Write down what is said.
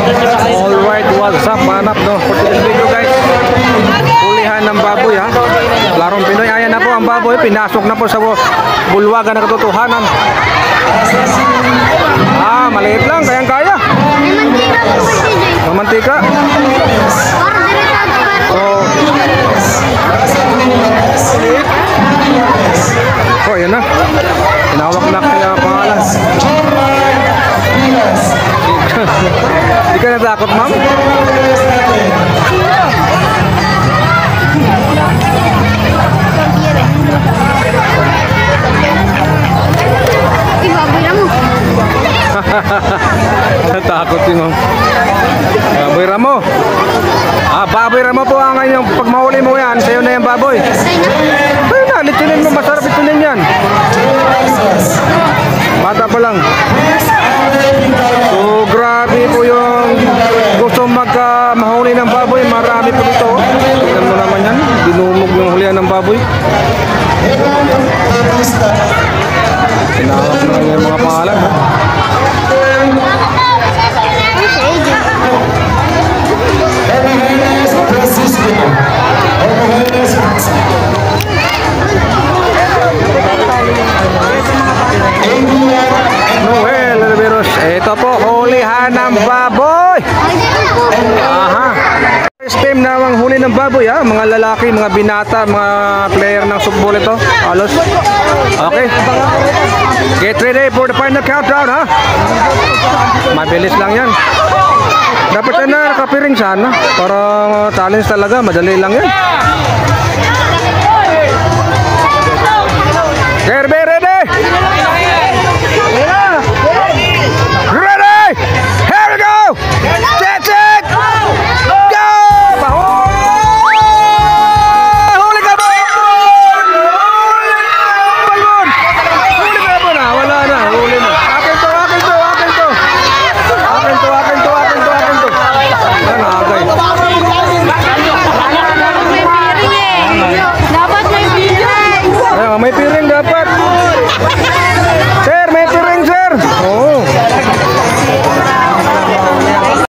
Alright, what's up? Hanap no? For today's video guys, hulihan ng baboy ha. Larong Pinoy, ayan na po ang baboy. Pinasok na po sa bulwagan na katotohanan. Maliit lang, kayang kaya. Mamantika. Ayan na. Tinawag na kaya pangalan. Hindi ka natakot, ma'am? Natakot si ma'am. Baboy Ramo. Baboy Ramo po ang inyong pag mahuli mo yan. Sa'yo na yung baboy. Ay na, litunin mo. Masarap litunin yan. Bata pa lang. So grabe po yung gusto mahuli ng baboy. Marami po dito. Tignan mo naman yan. Dinumog yung hulihan ng baboy. Tinawag na lang yung mga pangalan. Noel Riveros, ito po hulihan ng baboy. First time na manghuli ng baboy ha, mga lalaki, mga binata, mga player ng softball ito. Halos. Okay. Get ready for the final countdown ha. Mabilis lang yan. Dapat na nakapiring sana para challenge talaga, madali lang yan. Get ready. Ready! Here we go! That's it! Go! Huli ka ba? Huli ka ba na? Wala na, huli na. Akin to. Yan na, agay. Dapat may piring. May piring.